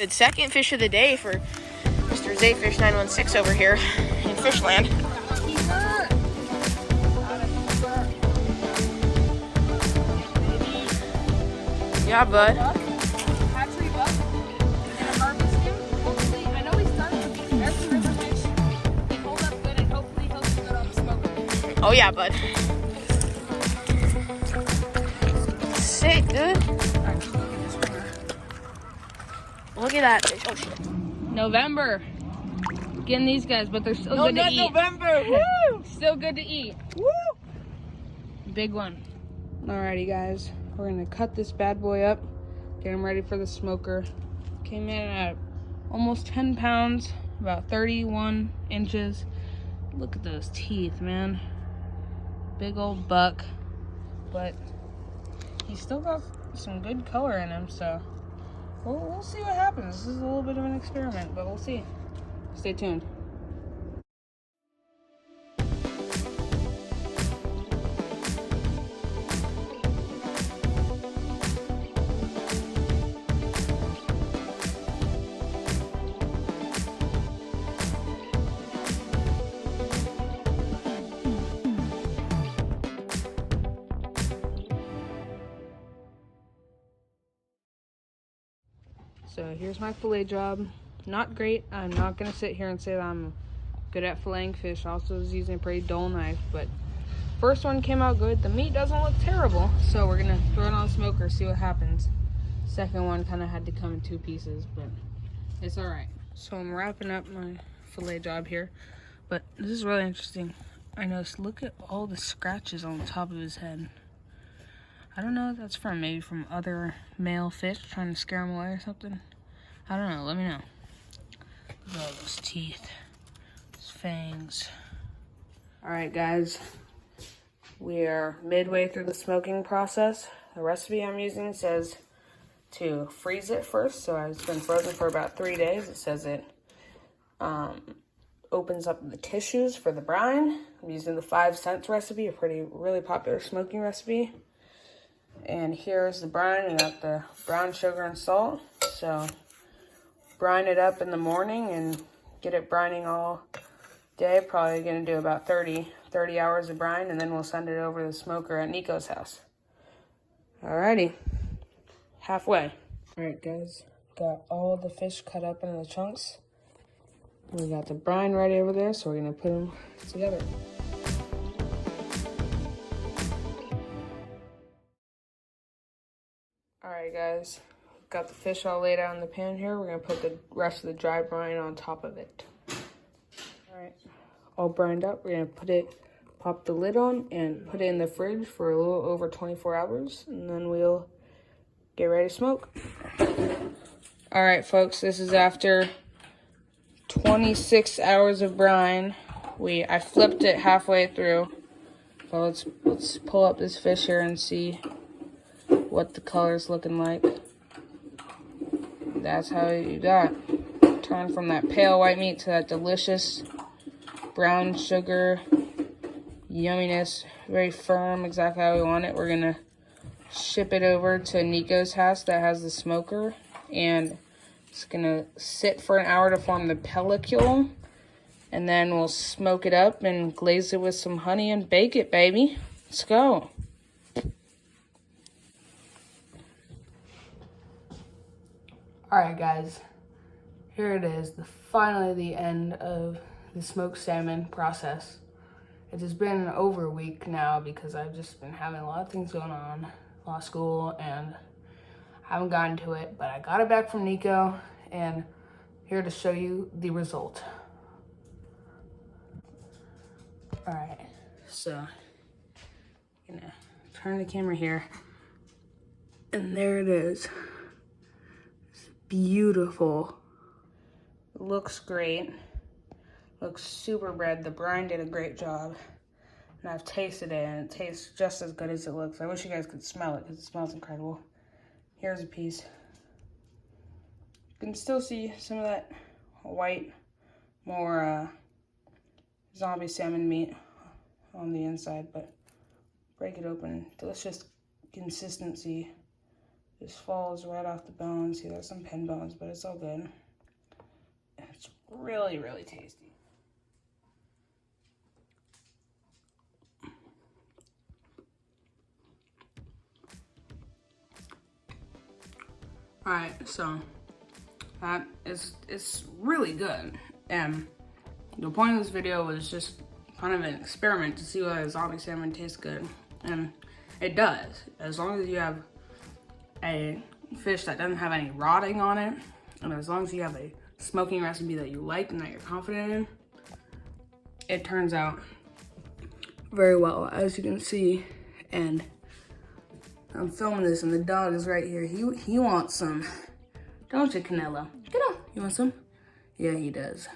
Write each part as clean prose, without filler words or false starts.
Good second fish of the day for Mr. Zayfish 916 over here in Fishland. Yeah, bud. Oh yeah, bud. Sick, dude. Look at that fish. Oh shit. November. Getting these guys, but they're still good to eat. November. Woo! Still good to eat. Woo! Big one. Alrighty, guys. We're gonna cut this bad boy up, get him ready for the smoker. Came in at almost 10 pounds, about 31 inches. Look at those teeth, man. Big old buck, but he's still got some good color in him, so we'll see what happens. This is a little bit of an experiment, but we'll see. Stay tuned. So here's my fillet job. Not great. I'm not gonna sit here and say that I'm good at filleting fish. I also was using a pretty dull knife, but first one came out good. The meat doesn't look terrible, so we're gonna throw it on the smoker, see what happens. Second one kind of had to come in 2 pieces, but it's all right. So I'm wrapping up my fillet job here, but this is really interesting. I noticed, look at all the scratches on the top of his head. I don't know if that's maybe from other male fish trying to scare him away or something. I don't know, let me know. Look at all those teeth, those fangs. All right, guys, we are midway through the smoking process. The recipe I'm using says to freeze it first, so it's been frozen for about 3 days. It says it opens up the tissues for the brine. I'm using the 5 cents recipe, a really popular smoking recipe. And here's the brine. I got the brown sugar and salt. So brine it up in the morning and get it brining all day. Probably gonna do about 30 hours of brine, and then we'll send it over to the smoker at Nico's house. Alrighty, halfway. Alright guys, got all the fish cut up into the chunks. We got the brine ready over there, so we're gonna put them together. Alright guys, got the fish all laid out in the pan here. We're gonna put the rest of the dry brine on top of it. Alright, all brined up. We're gonna pop the lid on and put it in the fridge for a little over 24 hours, and then we'll get ready to smoke. Alright folks, this is after 26 hours of brine. I flipped it halfway through. So let's pull up this fish here and see what the color's looking like. That's how you got. Turn from that pale white meat to that delicious brown sugar yumminess. Very firm, exactly how we want it. We're gonna ship it over to Nico's house that has the smoker, and it's gonna sit for an hour to form the pellicule, and then we'll smoke it up and glaze it with some honey and bake it, baby. Let's go. Alright guys, here it is, finally the end of the smoked salmon process. It has been over a week now because I've just been having a lot of things going on, law school, and I haven't gotten to it, but I got it back from Nico, and here to show you the result. Alright, so I'm gonna turn the camera here, and there it is. Beautiful. Looks great. Looks super red. The brine did a great job. And I've tasted it, and it tastes just as good as it looks. I wish you guys could smell it because it smells incredible. Here's a piece. You can still see some of that white, more zombie salmon meat on the inside, but break it open. Delicious consistency. This falls right off the bone. See, there's some pin bones, but it's all good. And it's really, really tasty. Alright, so that is, it's really good. And the point of this video was just kind of an experiment to see whether zombie salmon tastes good. And it does, as long as you have a fish that doesn't have any rotting on it, and as long as you have a smoking recipe that you like and that you're confident in, it turns out very well, as you can see. And I'm filming this and the dog is right here. He wants some, don't you, Canelo? Get up, you want some? Yeah, he does.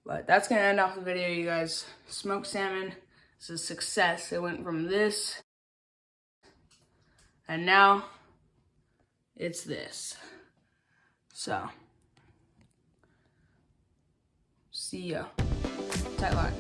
But that's gonna end off the video, you guys. Smoked salmon is a success. It went from this, and now it's this. So, see ya. Tight lines.